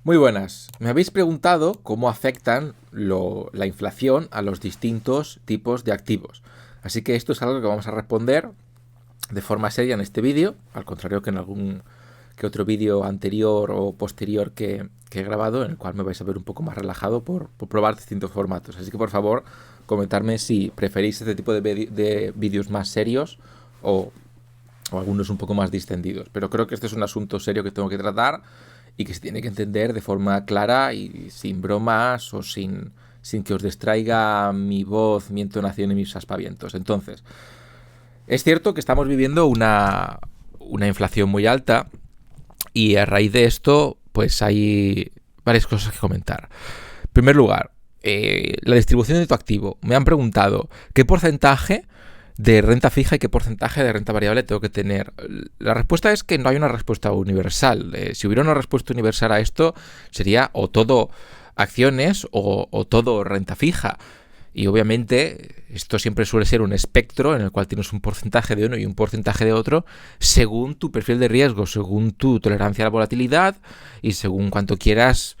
Muy buenas. Me habéis preguntado cómo afectan la inflación a los distintos tipos de activos. Así que esto es algo que vamos a responder de forma seria en este vídeo, al contrario que en algún que otro vídeo anterior o posterior que he grabado, en el cual me vais a ver un poco más relajado por probar distintos formatos. Así que por favor, comentadme si preferís este tipo de vídeos más serios o algunos un poco más distendidos. Pero creo que este es un asunto serio que tengo que tratar y que se tiene que entender de forma clara y sin bromas o sin que os distraiga mi voz, mi entonación y mis aspavientos. Entonces, es cierto que estamos viviendo una inflación muy alta y a raíz de esto, pues hay varias cosas que comentar. En primer lugar, la distribución de tu activo. Me han preguntado qué porcentaje de renta fija y qué porcentaje de renta variable tengo que tener. La respuesta es que no hay una respuesta universal. Si hubiera una respuesta universal a esto, sería o todo acciones o todo renta fija. Y obviamente esto siempre suele ser un espectro en el cual tienes un porcentaje de uno y un porcentaje de otro según tu perfil de riesgo, según tu tolerancia a la volatilidad y según cuánto quieras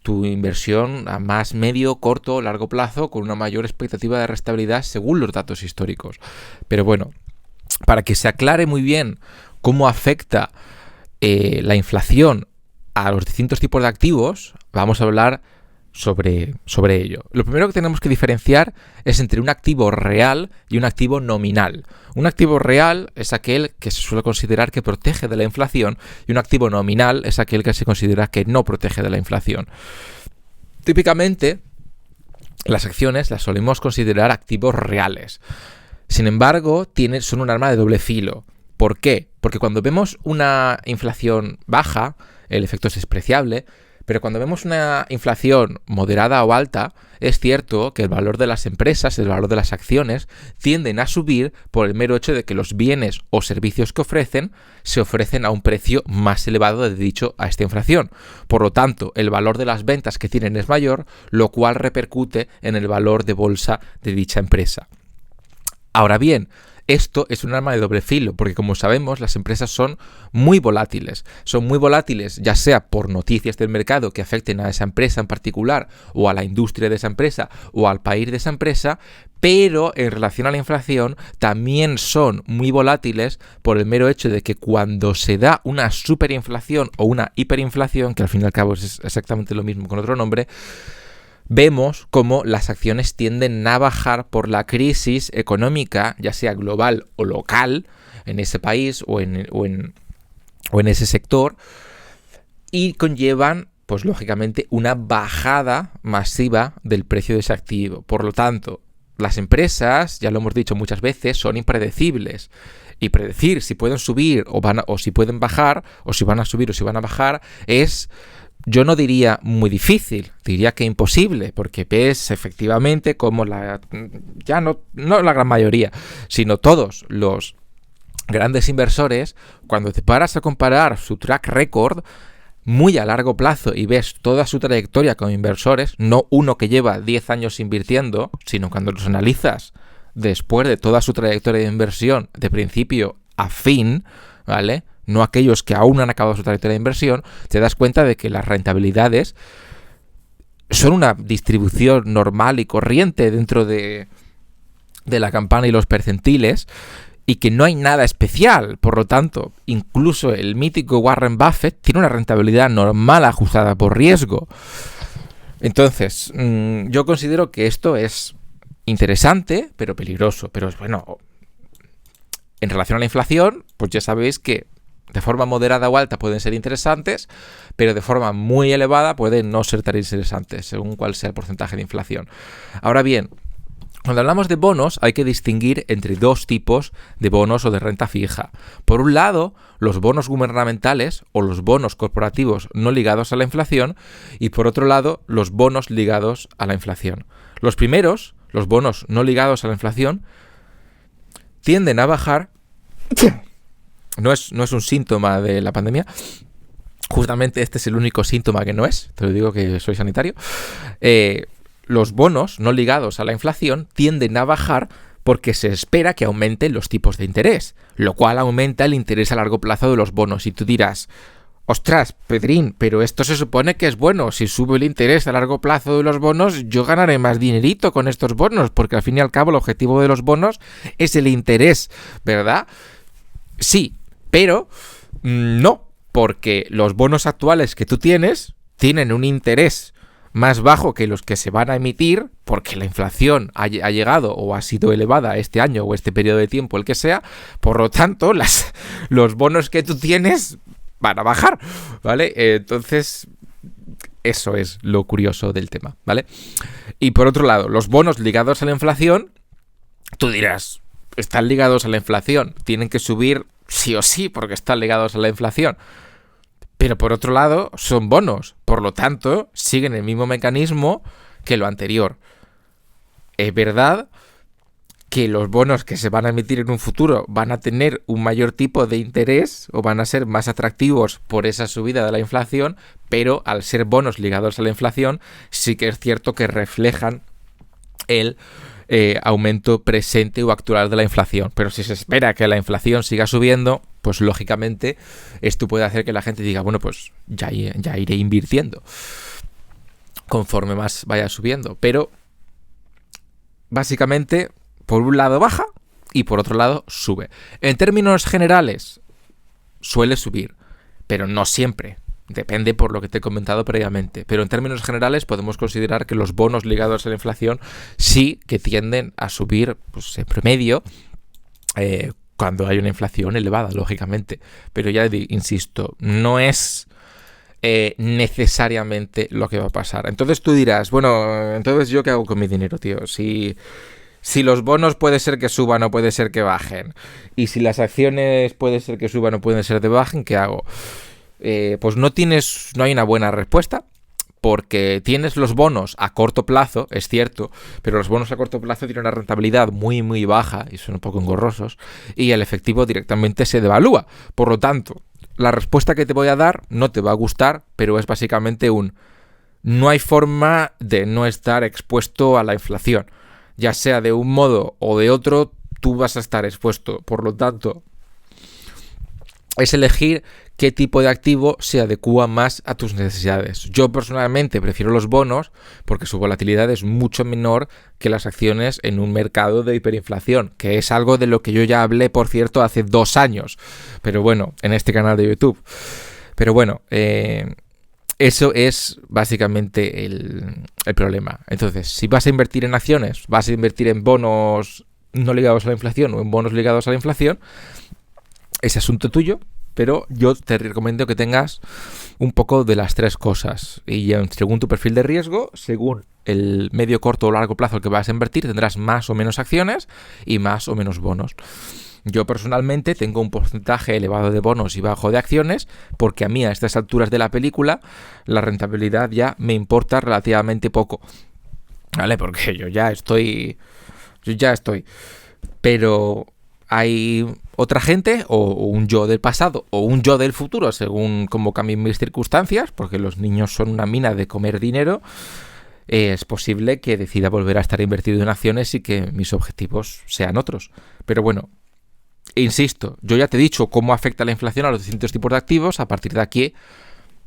tu inversión a más medio, corto, largo plazo con una mayor expectativa de rentabilidad según los datos históricos. Pero bueno, para que se aclare muy bien cómo afecta la inflación a los distintos tipos de activos, vamos a hablar sobre ello. Lo primero que tenemos que diferenciar es entre un activo real y un activo nominal. Un activo real es aquel que se suele considerar que protege de la inflación y un activo nominal es aquel que se considera que no protege de la inflación. Típicamente, las acciones las solemos considerar activos reales. Sin embargo, son un arma de doble filo. ¿Por qué? Porque cuando vemos una inflación baja, el efecto es despreciable. Pero cuando vemos una inflación moderada o alta, es cierto que el valor de las empresas, el valor de las acciones, tienden a subir por el mero hecho de que los bienes o servicios que ofrecen se ofrecen a un precio más elevado de dicho a esta inflación. Por lo tanto, el valor de las ventas que tienen es mayor, lo cual repercute en el valor de bolsa de dicha empresa. Ahora bien, esto es un arma de doble filo, porque como sabemos, las empresas son muy volátiles. Son muy volátiles, ya sea por noticias del mercado que afecten a esa empresa en particular, o a la industria de esa empresa, o al país de esa empresa, pero en relación a la inflación también son muy volátiles por el mero hecho de que cuando se da una superinflación o una hiperinflación, que al fin y al cabo es exactamente lo mismo con otro nombre, vemos cómo las acciones tienden a bajar por la crisis económica, ya sea global o local, en ese país o en ese sector, y conllevan, pues lógicamente, una bajada masiva del precio de ese activo. Por lo tanto, las empresas, ya lo hemos dicho muchas veces, son impredecibles. Y predecir si pueden subir o si pueden bajar, o si van a subir o si van a bajar, es... Yo no diría muy difícil, diría que imposible, porque ves efectivamente como ya no la gran mayoría, sino todos los grandes inversores, cuando te paras a comparar su track record muy a largo plazo y ves toda su trayectoria como inversores, no uno que lleva 10 años invirtiendo, sino cuando los analizas después de toda su trayectoria de inversión, de principio a fin, ¿vale?, no aquellos que aún no han acabado su trayectoria de inversión, te das cuenta de que las rentabilidades son una distribución normal y corriente dentro de la campana y los percentiles y que no hay nada especial. Por lo tanto, incluso el mítico Warren Buffett tiene una rentabilidad normal ajustada por riesgo. Entonces, yo considero que esto es interesante, pero peligroso. Pero bueno, en relación a la inflación, pues ya sabéis que de forma moderada o alta pueden ser interesantes, pero de forma muy elevada pueden no ser tan interesantes, según cuál sea el porcentaje de inflación. Ahora bien, cuando hablamos de bonos hay que distinguir entre dos tipos de bonos o de renta fija. Por un lado, los bonos gubernamentales o los bonos corporativos no ligados a la inflación, y por otro lado, los bonos ligados a la inflación. Los primeros, los bonos no ligados a la inflación, tienden a bajar. No es un síntoma de la pandemia. Justamente este es el único síntoma que no es. Te lo digo que soy sanitario. Los bonos no ligados a la inflación tienden a bajar porque se espera que aumenten los tipos de interés, lo cual aumenta el interés a largo plazo de los bonos. Y tú dirás, Ostras, Pedrín, pero esto se supone que es bueno. Si sube el interés a largo plazo de los bonos, yo ganaré más dinerito con estos bonos, porque al fin y al cabo el objetivo de los bonos es el interés, ¿verdad? Sí, pero no, porque los bonos actuales que tú tienes tienen un interés más bajo que los que se van a emitir, porque la inflación ha llegado o ha sido elevada este año o este periodo de tiempo, el que sea. Por lo tanto, los bonos que tú tienes van a bajar, ¿vale? Entonces, eso es lo curioso del tema, ¿vale? Y por otro lado, los bonos ligados a la inflación, tú dirás, están ligados a la inflación, tienen que subir sí o sí porque están ligados a la inflación. Pero por otro lado, son bonos, por lo tanto, siguen el mismo mecanismo que lo anterior. Es verdad que los bonos que se van a emitir en un futuro van a tener un mayor tipo de interés o van a ser más atractivos por esa subida de la inflación, pero al ser bonos ligados a la inflación, sí que es cierto que reflejan el aumento presente o actual de la inflación. Pero si se espera que la inflación siga subiendo, pues lógicamente esto puede hacer que la gente diga, bueno, pues ya iré invirtiendo conforme más vaya subiendo. Pero básicamente, por un lado baja y por otro lado sube. En términos generales, suele subir, pero no siempre. Depende por lo que te he comentado previamente. Pero en términos generales podemos considerar que los bonos ligados a la inflación sí que tienden a subir, pues, en promedio cuando hay una inflación elevada, lógicamente. Pero ya insisto, no es necesariamente lo que va a pasar. Entonces tú dirás, bueno, entonces ¿yo qué hago con mi dinero, tío? Si los bonos puede ser que suban o puede ser que bajen, y si las acciones puede ser que suban o pueden ser que bajen, ¿qué hago? Pues no hay una buena respuesta, porque tienes los bonos a corto plazo, es cierto, pero los bonos a corto plazo tienen una rentabilidad muy muy baja y son un poco engorrosos, y el efectivo directamente se devalúa. Por lo tanto, la respuesta que te voy a dar no te va a gustar, pero es básicamente no hay forma de no estar expuesto a la inflación. Ya sea de un modo o de otro, tú vas a estar expuesto. Por lo tanto, es elegir qué tipo de activo se adecua más a tus necesidades. Yo personalmente prefiero los bonos porque su volatilidad es mucho menor que las acciones en un mercado de hiperinflación, que es algo de lo que yo ya hablé, por cierto, hace 2 años. Pero bueno, en este canal de YouTube. Pero bueno, eso es básicamente el problema. Entonces, si vas a invertir en acciones, vas a invertir en bonos no ligados a la inflación o en bonos ligados a la inflación, es asunto tuyo, pero yo te recomiendo que tengas un poco de las tres cosas. Y según tu perfil de riesgo, según el medio, corto o largo plazo al que vas a invertir, tendrás más o menos acciones y más o menos bonos. Yo personalmente tengo un porcentaje elevado de bonos y bajo de acciones, porque a mí a estas alturas de la película la rentabilidad ya me importa relativamente poco, ¿vale? Porque yo ya estoy. Pero hay otra gente, o un yo del pasado, o un yo del futuro, según cómo cambien mis circunstancias, porque los niños son una mina de comer dinero. Es posible que decida volver a estar invertido en acciones y que mis objetivos sean otros. Pero bueno, insisto, yo ya te he dicho cómo afecta la inflación a los distintos tipos de activos. A partir de aquí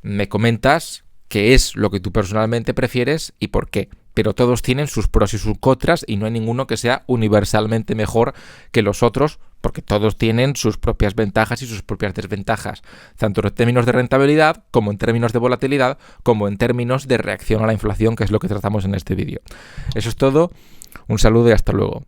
me comentas qué es lo que tú personalmente prefieres y por qué. Pero todos tienen sus pros y sus contras y no hay ninguno que sea universalmente mejor que los otros, porque todos tienen sus propias ventajas y sus propias desventajas, tanto en términos de rentabilidad, como en términos de volatilidad, como en términos de reacción a la inflación, que es lo que tratamos en este vídeo. Eso es todo, un saludo y hasta luego.